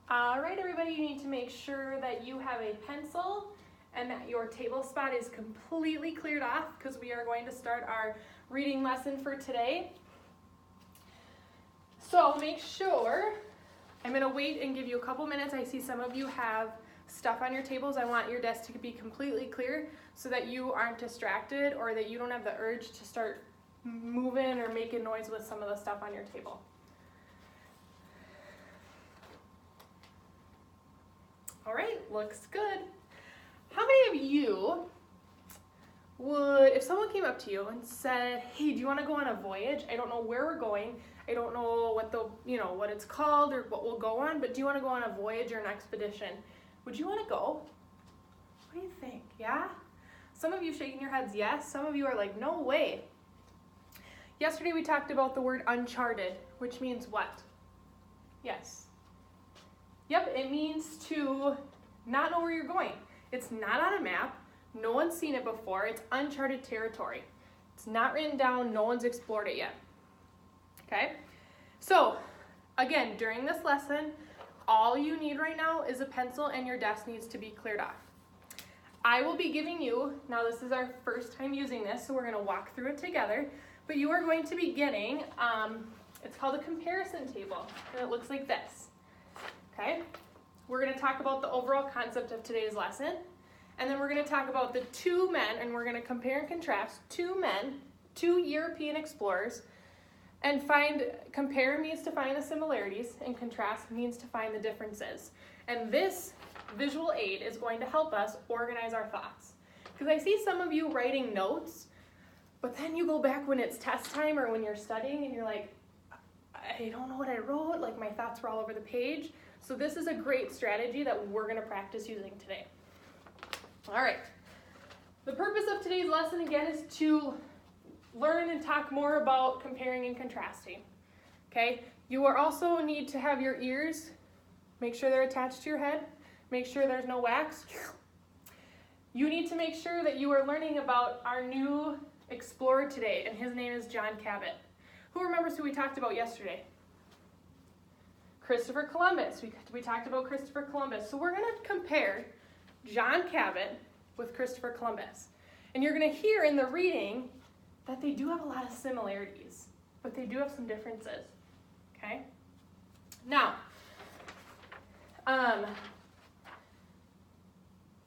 All right, everybody, you need to make sure that you have a pencil and that your table spot is completely cleared off because we are going to start our reading lesson for today. So make sure, I'm going to wait and give you a couple minutes. I see some of you have stuff on your tables. I want your desk to be completely clear so that you aren't distracted or that you don't have the urge to start moving or making noise with some of the stuff on your table. All right, looks good. How many of you would, if someone came up to you and said, hey, do you want to go on a voyage? I don't know where we're going. I don't know what it's called or what we'll go on, but do you want to go on a voyage or an expedition? Would you want to go? What do you think? Yeah? Some of you shaking your heads yes. Some of you are like, no way. Yesterday we talked about the word uncharted, which means what? Yes. Yep, it means to not know where you're going. It's not on a map. No one's seen it before. It's uncharted territory. It's not written down. No one's explored it yet. Okay? So, again, during this lesson, all you need right now is a pencil and your desk needs to be cleared off. I will be giving you, now this is our first time using this, so we're going to walk through it together, but you are going to be getting, it's called a comparison table, and it looks like this. Okay, we're going to talk about the overall concept of today's lesson, and then we're going to talk about the two men, and we're going to compare and contrast two European explorers, and compare means to find the similarities, and contrast means to find the differences. And this visual aid is going to help us organize our thoughts. Because I see some of you writing notes, but then you go back when it's test time or when you're studying, and you're like, I don't know what I wrote, like my thoughts were all over the page. So this is a great strategy that we're going to practice using today. All right. The purpose of today's lesson, again, is to learn and talk more about comparing and contrasting. Okay? You also need to have your ears, make sure they're attached to your head, make sure there's no wax. You need to make sure that you are learning about our new explorer today, and his name is John Cabot. Who remembers who we talked about yesterday? Christopher Columbus. We talked about Christopher Columbus. So we're going to compare John Cabot with Christopher Columbus. And you're going to hear in the reading that they do have a lot of similarities, but they do have some differences. Okay? Now,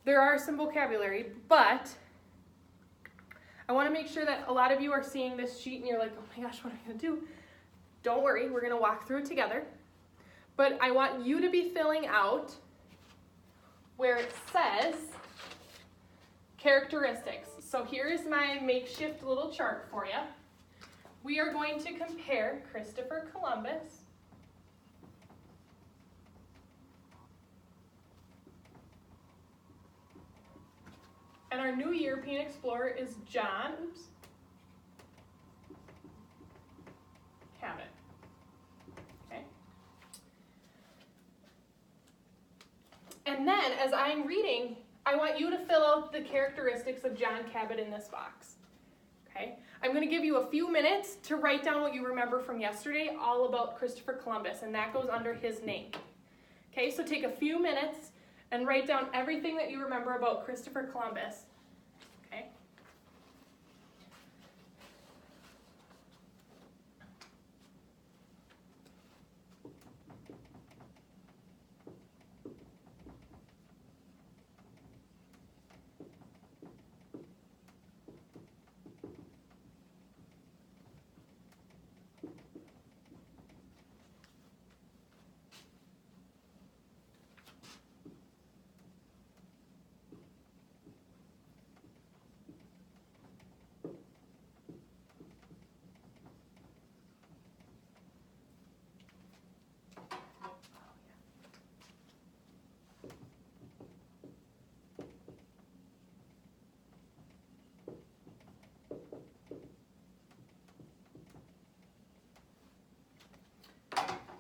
there are some vocabulary, but I want to make sure that a lot of you are seeing this sheet and you're like, oh my gosh, what am I going to do? Don't worry, we're going to walk through it together. But I want you to be filling out where it says characteristics. So here's my makeshift little chart for you. We are going to compare Christopher Columbus and our new European explorer is John Cabot. Okay. And then, as I'm reading, I want you to fill out the characteristics of John Cabot in this box. Okay? I'm going to give you a few minutes to write down what you remember from yesterday all about Christopher Columbus, and that goes under his name. Okay, so take a few minutes and write down everything that you remember about Christopher Columbus. Okay?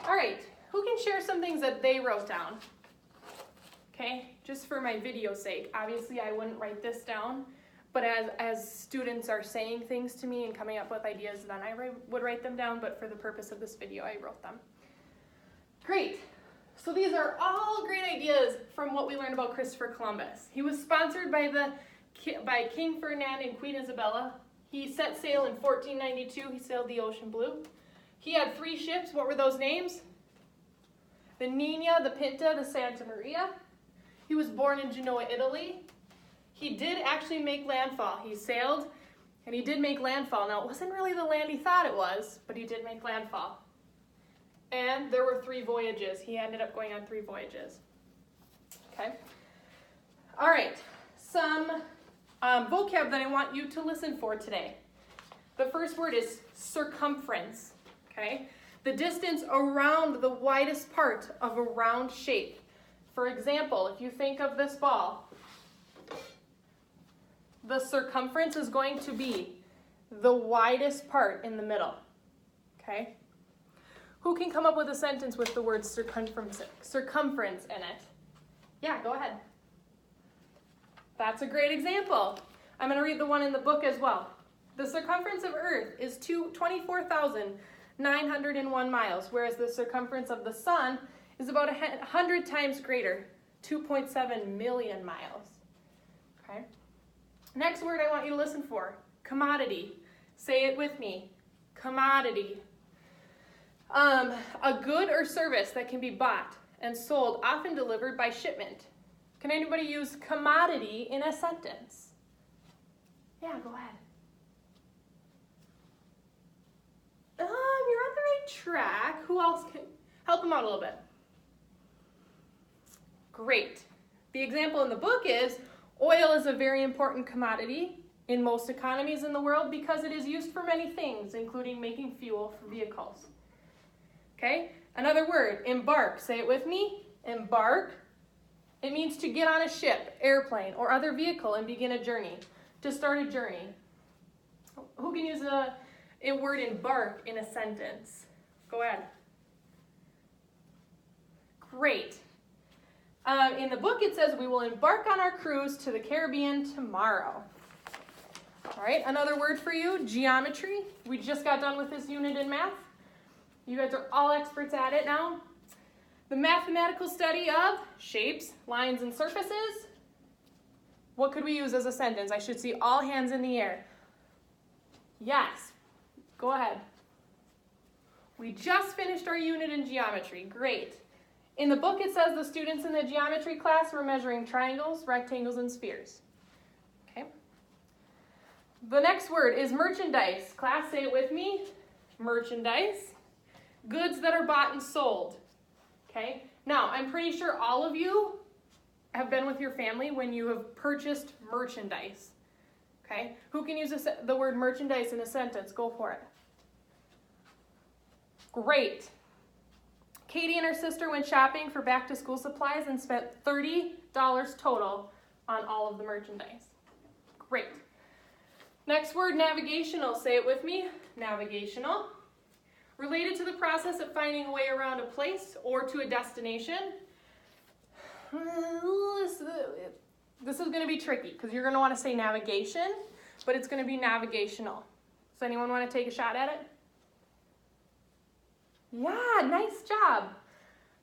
All right, who can share some things that they wrote down? Okay, just for my video's sake. Obviously, I wouldn't write this down, but as students are saying things to me and coming up with ideas, then I would write them down, but for the purpose of this video, I wrote them. Great. So these are all great ideas from what we learned about Christopher Columbus. He was sponsored by King Ferdinand and Queen Isabella. He set sail in 1492. He sailed the ocean blue. He had 3 ships. What were those names? The Nina, the Pinta, the Santa Maria. He was born in Genoa, Italy. He did actually make landfall. He sailed and he did make landfall. Now, it wasn't really the land he thought it was, but he did make landfall. And there were 3 voyages. He ended up going on 3 voyages. Okay. All right. Some vocab that I want you to listen for today. The first word is circumference. Okay. The distance around the widest part of a round shape. For example, if you think of this ball, the circumference is going to be the widest part in the middle. Okay? Who can come up with a sentence with the word circumference in it? Yeah, go ahead. That's a great example. I'm going to read the one in the book as well. The circumference of Earth is 24,901 miles, whereas the circumference of the sun is about 100 times greater, 2.7 million miles. Okay. Next word I want you to listen for, commodity. Say it with me, commodity. A good or service that can be bought and sold, often delivered by shipment. Can anybody use commodity in a sentence? Yeah, go ahead. You're on the right track. Who else can help them out a little bit? Great. The example in the book is, oil is a very important commodity in most economies in the world because it is used for many things, including making fuel for vehicles. Okay? Another word, embark. Say it with me. Embark. It means to get on a ship, airplane, or other vehicle and begin a journey. To start a journey. Who can use a word embark in a sentence? Go ahead. Great. In the book it says, we will embark on our cruise to the Caribbean tomorrow. All right, another word for you, geometry. We just got done with this unit in math. You guys are all experts at it now. The mathematical study of shapes, lines, and surfaces. What could we use as a sentence? I should see all hands in the air. Yes, go ahead. We just finished our unit in geometry. Great. In the book it says the students in the geometry class were measuring triangles, rectangles, and spheres. Okay. The next word is merchandise. Class, say it with me. Merchandise. Goods that are bought and sold. Okay. Now, I'm pretty sure all of you have been with your family when you have purchased merchandise. Okay. Who can use the word merchandise in a sentence? Go for it. Great. Katie and her sister went shopping for back-to-school supplies and spent $30 total on all of the merchandise. Great. Next word, navigational. Say it with me. Navigational. Related to the process of finding a way around a place or to a destination. This is going to be tricky because you're going to want to say navigation, but it's going to be navigational. Does anyone want to take a shot at it? Yeah, nice job.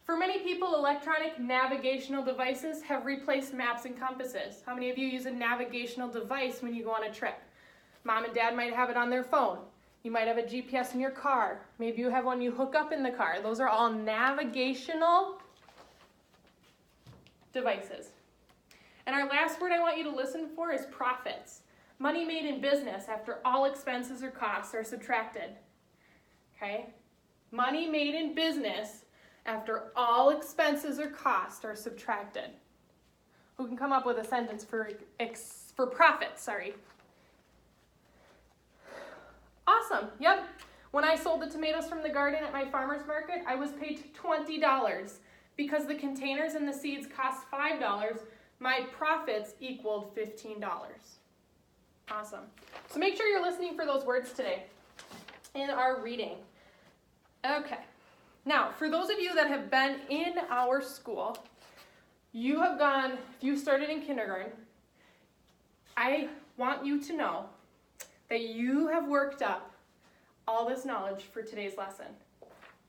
For many people, electronic navigational devices have replaced maps and compasses. How many of you use a navigational device when you go on a trip? Mom and dad might have it on their phone. You might have a GPS in your car. Maybe you have one you hook up in the car. Those are all navigational devices. And our last word I want you to listen for is profits. Money made in business after all expenses or costs are subtracted. Okay? Money made in business after all expenses or costs are subtracted. Who can come up with a sentence for profit? Sorry. Awesome. Yep. When I sold the tomatoes from the garden at my farmer's market, I was paid $20. Because the containers and the seeds cost $5, my profits equaled $15. Awesome. So make sure you're listening for those words today in our reading. Okay. Now, for those of you that have been in our school, you have gone, if you started in kindergarten, I want you to know that you have worked up all this knowledge for today's lesson.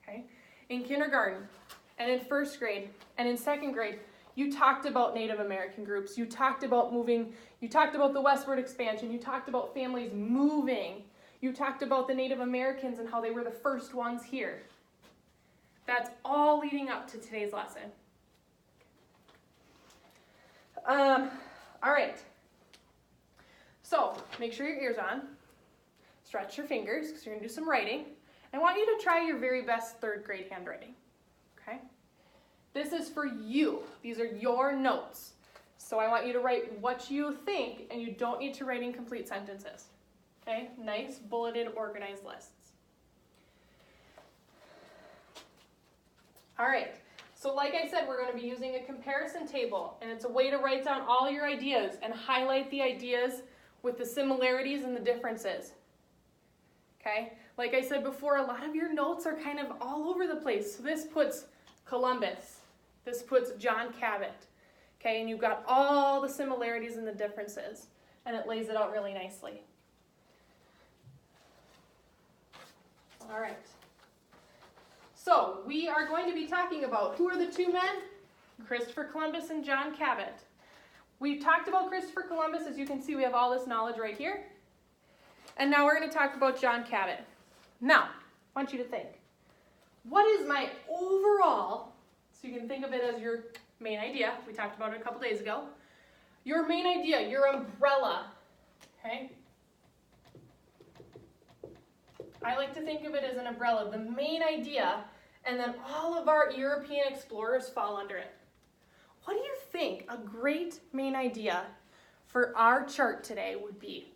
Okay? In kindergarten, and in first grade, and in second grade, you talked about Native American groups, you talked about moving, you talked about the westward expansion, you talked about families moving, you talked about the Native Americans and how they were the first ones here. That's all leading up to today's lesson. All right. So, make sure your ear's on. Stretch your fingers, because you're going to do some writing. I want you to try your very best third grade handwriting. Okay? This is for you. These are your notes. So I want you to write what you think, and you don't need to write incomplete sentences. Okay? Nice, bulleted, organized lists. All right. So like I said, we're going to be using a comparison table, and it's a way to write down all your ideas and highlight the ideas with the similarities and the differences. Okay? Like I said before, a lot of your notes are kind of all over the place. So this puts Columbus. This puts John Cabot. Okay? And you've got all the similarities and the differences, and it lays it out really nicely. All right. So we are going to be talking about who are the two men? Christopher Columbus and John Cabot. We've talked about Christopher Columbus. As you can see, we have all this knowledge right here. And now we're going to talk about John Cabot. Now, I want you to think. What is my overall, so you can think of it as your main idea. We talked about it a couple days ago. Your main idea, your umbrella. Okay? I like to think of it as an umbrella, the main idea, and then all of our European explorers fall under it. What do you think a great main idea for our chart today would be?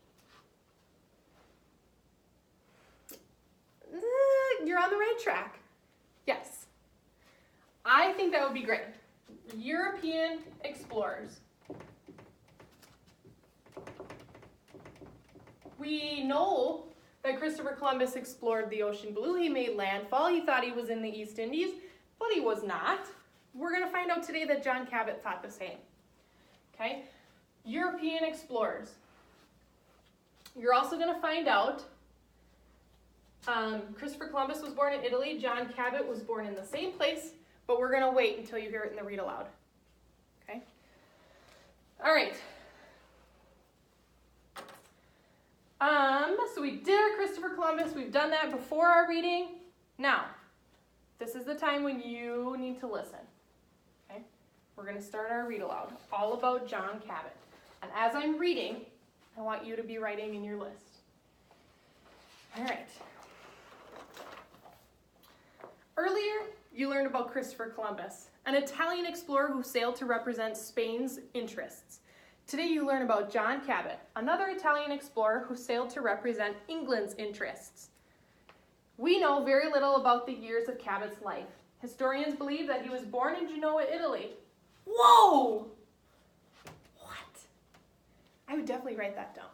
You're on the right track. Yes. I think that would be great. European explorers. We know that Christopher Columbus explored the ocean blue. He made landfall. He thought he was in the East Indies, but he was not. We're going to find out today that John Cabot thought the same. Okay? European explorers. You're also going to find out Christopher Columbus was born in Italy. John Cabot was born in the same place, but we're going to wait until you hear it in the read aloud. Okay? All right. So we did our Christopher Columbus. We've done that before our reading. Now, this is the time when you need to listen. Okay? We're going to start our read aloud, all about John Cabot. And as I'm reading, I want you to be writing in your list. All right. Earlier, you learned about Christopher Columbus, an Italian explorer who sailed to represent Spain's interests. Today you learn about John Cabot, another Italian explorer who sailed to represent England's interests. We know very little about the years of Cabot's life. Historians believe that he was born in Genoa, Italy. Whoa! What? I would definitely write that down.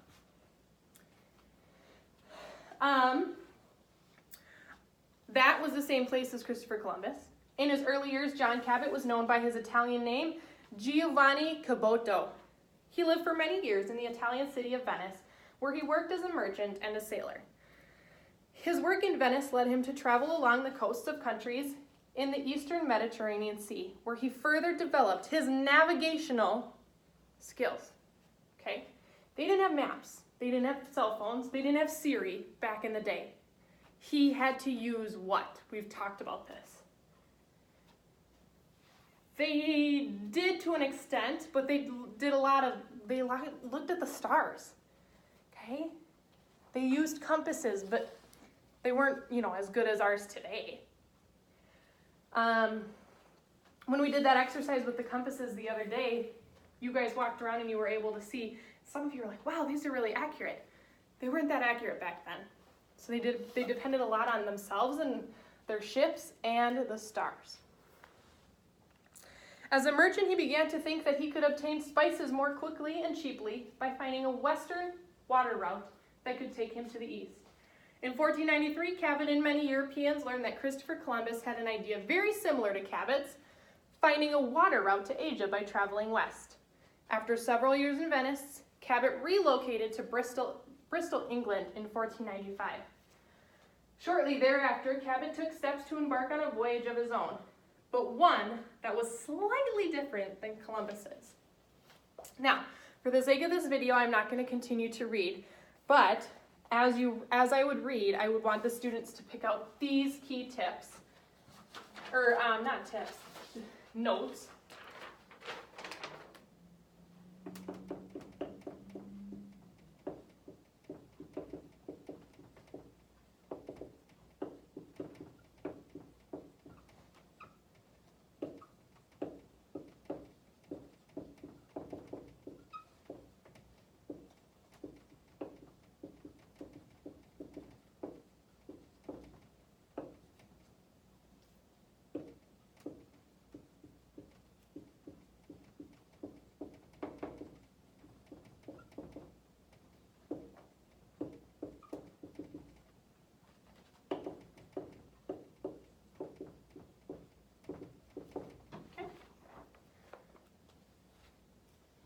That was the same place as Christopher Columbus. In his early years, John Cabot was known by his Italian name, Giovanni Caboto. He lived for many years in the Italian city of Venice, where he worked as a merchant and a sailor. His work in Venice led him to travel along the coasts of countries in the eastern Mediterranean Sea, where he further developed his navigational skills. Okay? They didn't have maps. They didn't have cell phones. They didn't have CER back in the day. He had to use what? We've talked about this. They did to an extent, but they did they looked at the stars, okay? They used compasses, but they weren't, as good as ours today. When we did that exercise with the compasses the other day, you guys walked around and you were able to see, some of you were like, wow, these are really accurate. They weren't that accurate back then. So they depended a lot on themselves and their ships and the stars. As a merchant, he began to think that he could obtain spices more quickly and cheaply by finding a western water route that could take him to the east. In 1493, Cabot and many Europeans learned that Christopher Columbus had an idea very similar to Cabot's, finding a water route to Asia by traveling west. After several years in Venice, Cabot relocated to Bristol, England in 1495. Shortly thereafter, Cabot took steps to embark on a voyage of his own. but one that was slightly different than Columbus's. Now, for the sake of this video, I'm not going to continue to read, but as I would read, I would want the students to pick out these key tips, or not tips, notes.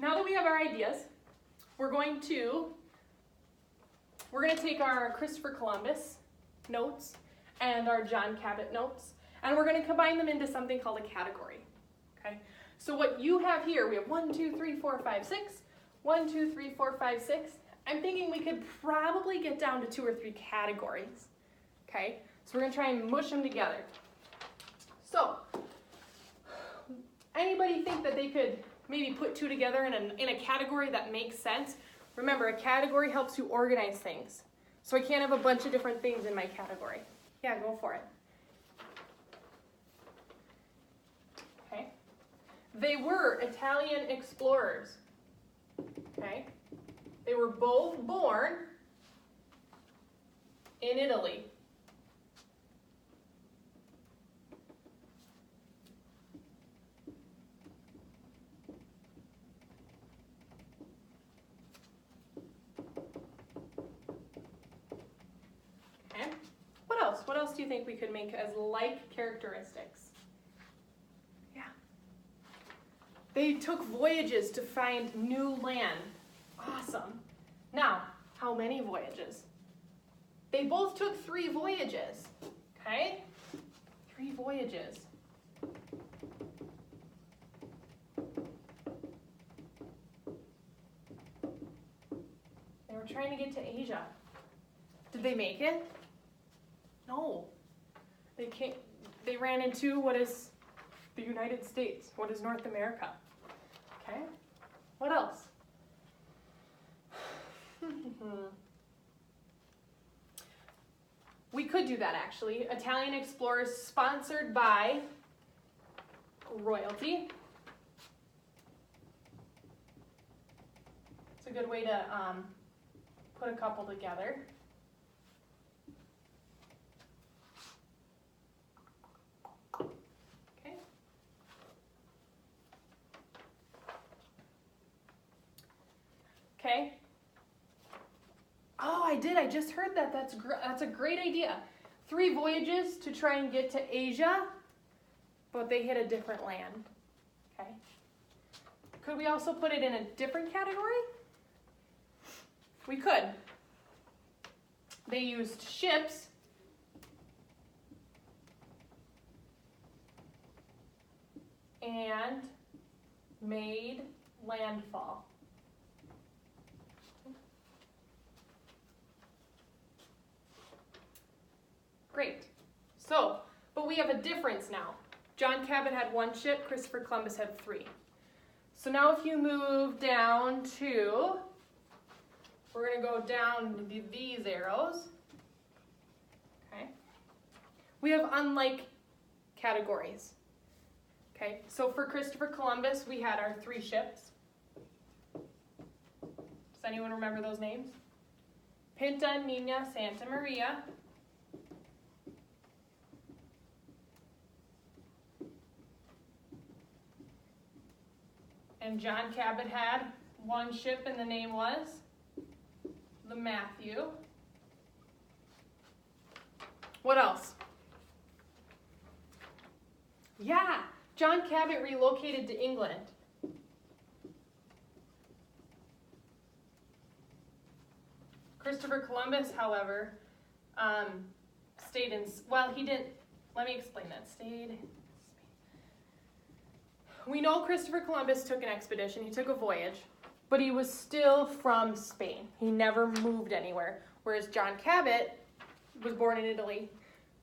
Now that we have our ideas, we're going to take our Christopher Columbus notes and our John Cabot notes, and we're going to combine them into something called a category. Okay? So what you have here, we have 1, 2, 3, 4, 5, 6. 1, 2, 3, 4, 5, 6. I'm thinking we could probably get down to 2 or 3 categories. Okay? So we're going to try and mush them together. So, anybody think that they could maybe put 2 together in a category that makes sense? Remember, a category helps you organize things. So I can't have a bunch of different things in my category. Yeah, go for it. Okay. They were Italian explorers. Okay. They were both born in Italy. What else do you think we could make as like characteristics? Yeah. They took voyages to find new land. Awesome. Now, how many voyages? They both took 3 voyages. Okay? 3 voyages. They were trying to get to Asia. Did they make it? No, they ran into what is the United States, what is North America. Okay, what else? We could do that actually. Italian explorers sponsored by royalty. It's a good way to put a couple together. Okay. Oh, I did. I just heard that. That's a great idea. 3 voyages to try and get to Asia, but they hit a different land. Okay. Could we also put it in a different category? We could. They used ships and made landfall. Great. So, but we have a difference now. John Cabot had 1 ship, Christopher Columbus had 3. So now if you move down to, we're going to go down these arrows. Okay. We have unlike categories. Okay, so for Christopher Columbus, we had our 3 ships. Does anyone remember those names? Pinta, Nina, Santa Maria. And John Cabot had 1 ship and the name was the Matthew. What else? Yeah, John Cabot relocated to England. Christopher Columbus, however, stayed in, well, he didn't, let me explain that, we know Christopher Columbus took an expedition, he took a voyage, but he was still from Spain. He never moved anywhere, whereas John Cabot was born in Italy,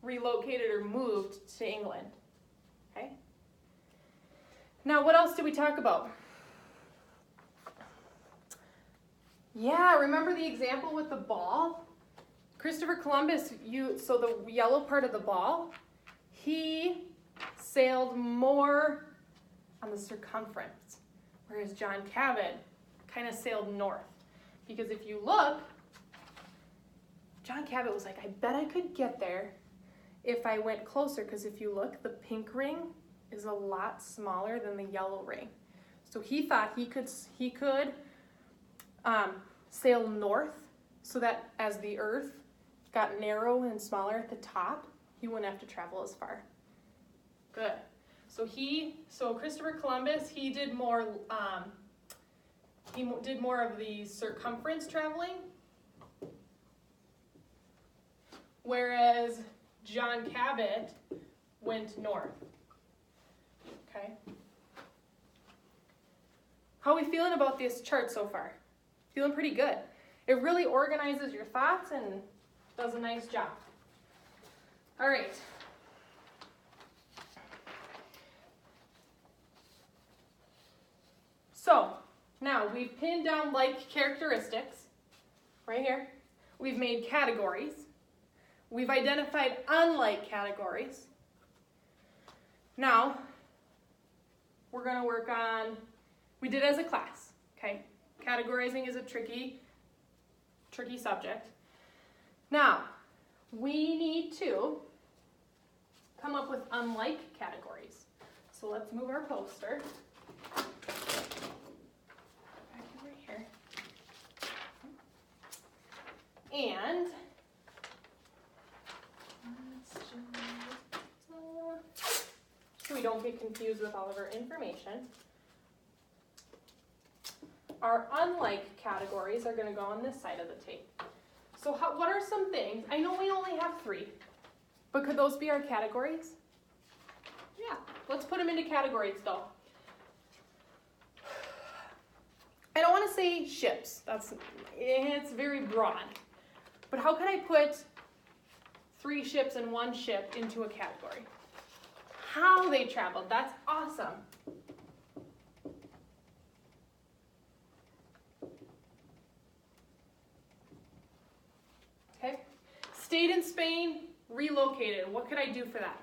relocated or moved to England. Okay? Now, what else did we talk about? Yeah, remember the example with the ball? Christopher Columbus, so the yellow part of the ball, he sailed more on the circumference, whereas John Cabot kind of sailed north. Because if you look, John Cabot was like, I bet I could get there if I went closer, because if you look, the pink ring is a lot smaller than the yellow ring. So he thought he could sail north so that as the earth got narrow and smaller at the top, he wouldn't have to travel as far. Good. So Christopher Columbus, he did more of the circumference traveling, whereas John Cabot went north. Okay. How are we feeling about this chart so far? Feeling pretty good. It really organizes your thoughts and does a nice job. All right. So now we've pinned down like characteristics right here. We've made categories. We've identified unlike categories. Now we're going to work on, we did as a class, okay? Categorizing is a tricky subject. Now, we need to come up with unlike categories. So let's move our poster back over here. And so we don't get confused with all of our information. Our unlike categories are going to go on this side of the tape. So what are some things? I know we only have 3, but could those be our categories? Yeah, let's put them into categories though. I don't want to say ships. It's very broad. But how can I put 3 ships and 1 ship into a category? How they traveled, that's awesome. Okay, stayed in Spain, relocated. What could I do for that?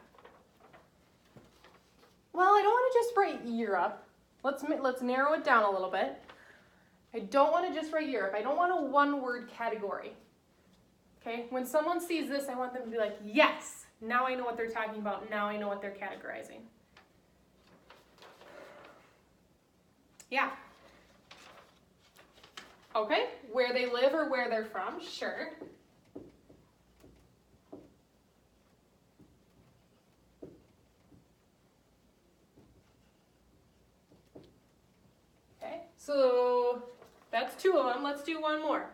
Well, I don't want to just write Europe. Let's narrow it down a little bit. I don't want to just write Europe. I don't want a one-word category. Okay, when someone sees this, I want them to be like, yes, now I know what they're talking about. Now I know what they're categorizing. Yeah. Okay, where they live or where they're from, sure. Okay, so that's 2 of them. Let's do 1 more.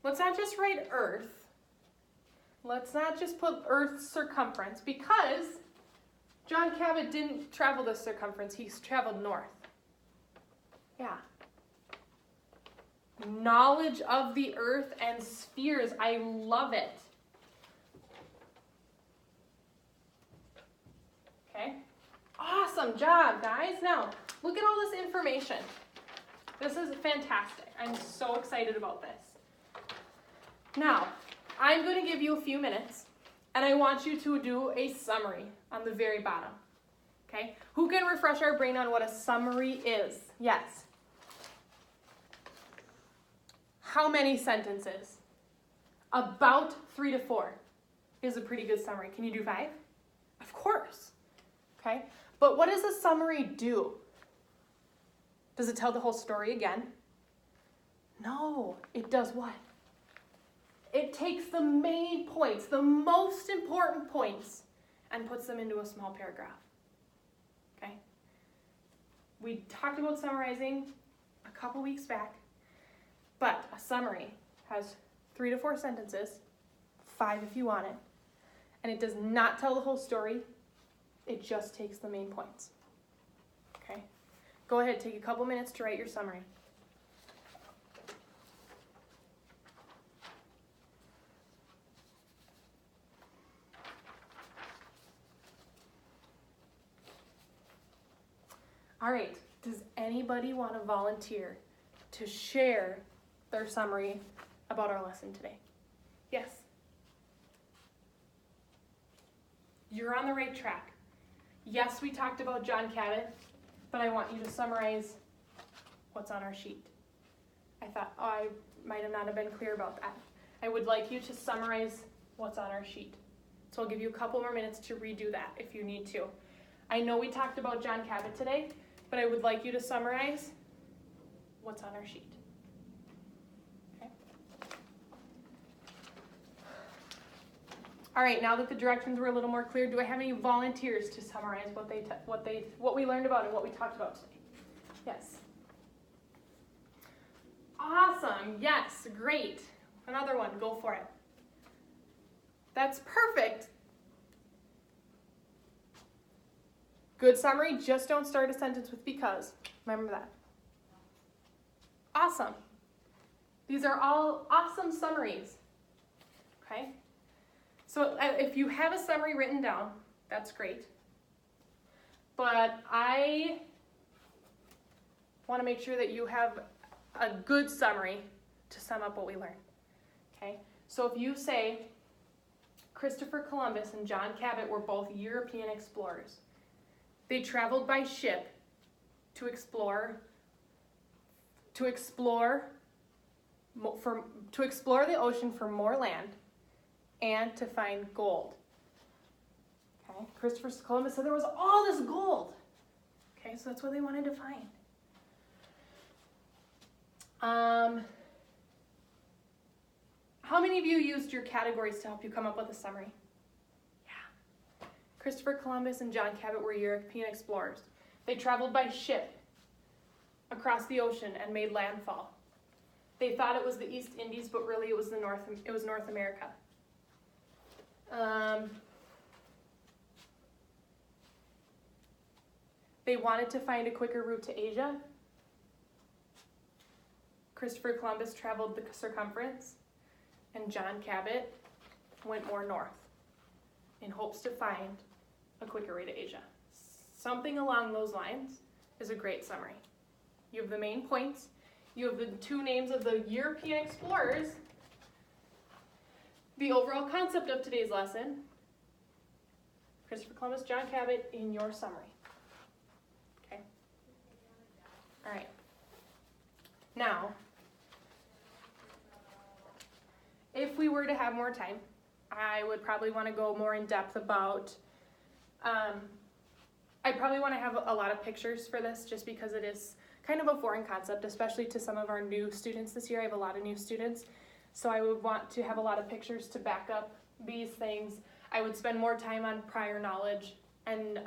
Let's not just write Earth. Let's not just put Earth's circumference, because John Cabot didn't travel the circumference, he's traveled north. Yeah. Knowledge of the Earth and spheres, I love it. Okay. Awesome job, guys. Now, look at all this information. This is fantastic. I'm so excited about this. Now, I'm going to give you a few minutes, and I want you to do a summary on the very bottom. Okay? Who can refresh our brain on what a summary is? Yes. How many sentences? About 3 to 4 is a pretty good summary. Can you do 5? Of course. Okay? But what does a summary do? Does it tell the whole story again? No. It does what? It takes the main points, the most important points, and puts them into a small paragraph. Okay? We talked about summarizing a couple weeks back, but a summary has 3 to 4 sentences, 5 if you want it, and it does not tell the whole story. It just takes the main points. Okay? Go ahead, take a couple minutes to write your summary. All right, does anybody want to volunteer to share their summary about our lesson today? Yes. You're on the right track. Yes, we talked about John Cabot, but I want you to summarize what's on our sheet. I thought, I might have not have been clear about that. I would like you to summarize what's on our sheet. So I'll give you a couple more minutes to redo that if you need to. I know we talked about John Cabot today, but I would like you to summarize what's on our sheet. Okay. All right, now that the directions were a little more clear, do I have any volunteers to summarize what we learned about and what we talked about today? Yes. Awesome. Yes, great. Another one, go for it. That's perfect. Good summary, just don't start a sentence with because. Remember that. Awesome. These are all awesome summaries. Okay? So if you have a summary written down, that's great. But I want to make sure that you have a good summary to sum up what we learned. Okay? So if you say Christopher Columbus and John Cabot were both European explorers. They traveled by ship to explore the ocean for more land and to find gold. Okay, Christopher Columbus said there was all this gold. Okay, so that's what they wanted to find. How many of you used your categories to help you come up with a summary? Christopher Columbus and John Cabot were European explorers. They traveled by ship across the ocean and made landfall. They thought it was the East Indies, but really it was North America. They wanted to find a quicker route to Asia. Christopher Columbus traveled the circumference, and John Cabot went more north in hopes to find a quicker way to Asia. Something along those lines is a great summary. You have the main points, you have the two names of the European explorers, the overall concept of today's lesson, Christopher Columbus, John Cabot in your summary. Okay? All right. Now, if we were to have more time, I would probably want to go more in depth about, I probably want to have a lot of pictures for this just because it is kind of a foreign concept, especially to some of our new students this year. I have a lot of new students, so I would want to have a lot of pictures to back up these things. I would spend more time on prior knowledge and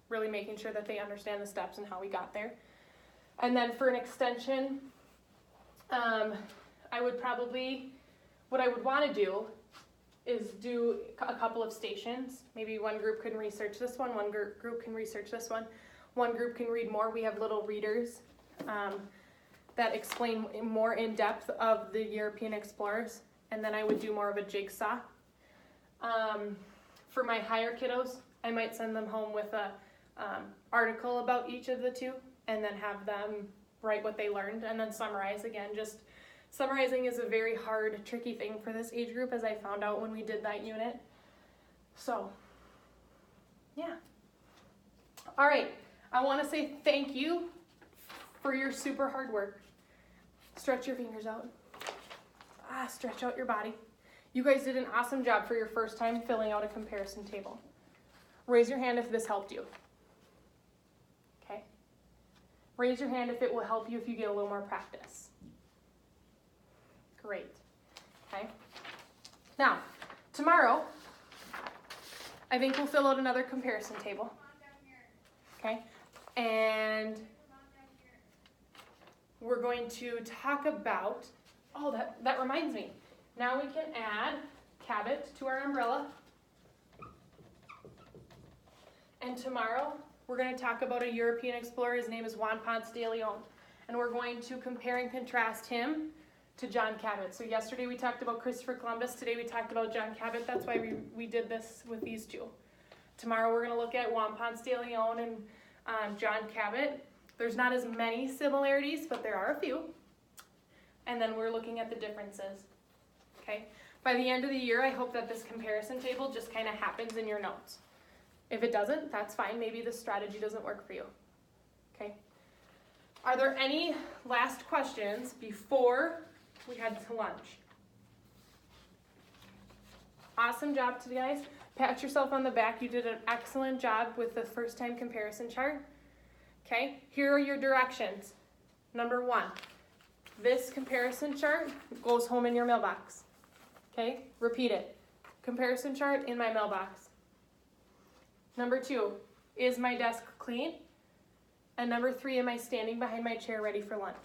really making sure that they understand the steps and how we got there. And then for an extension, I would probably, what I would want to do is do a couple of stations. Maybe one group can research this one group can research this one group can read more. We have little readers that explain more in depth of the European explorers, and then I would do more of a jigsaw. For my higher kiddos, I might send them home with a article about each of the two, and then have them write what they learned, and then summarize again. Just summarizing is a very hard, tricky thing for this age group, as I found out when we did that unit. So, yeah. All right, I want to say thank you for your super hard work. Stretch your fingers out. Stretch out your body. You guys did an awesome job for your first time filling out a comparison table. Raise your hand if this helped you. Okay? Raise your hand if it will help you if you get a little more practice. Great. Okay? Now, tomorrow, I think we'll fill out another comparison table. Okay? And we're going to talk about, that reminds me. Now we can add Cabot to our umbrella. And tomorrow, we're going to talk about a European explorer. His name is Juan Ponce de Leon. And we're going to compare and contrast him to John Cabot. So yesterday we talked about Christopher Columbus. Today we talked about John Cabot. That's why we did this with these two. Tomorrow we're going to look at Juan Ponce de Leon and John Cabot. There's not as many similarities, but there are a few. And then we're looking at the differences. Okay? By the end of the year, I hope that this comparison table just kind of happens in your notes. If it doesn't, that's fine. Maybe this strategy doesn't work for you. Okay? Are there any last questions before we head to lunch? Awesome job today, guys. Pat yourself on the back. You did an excellent job with the first time comparison chart. Okay, here are your directions. Number 1, this comparison chart goes home in your mailbox. Okay, repeat it. Comparison chart in my mailbox. Number 2, is my desk clean? And number 3, am I standing behind my chair ready for lunch?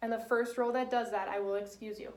And the first row that does that, I will excuse you.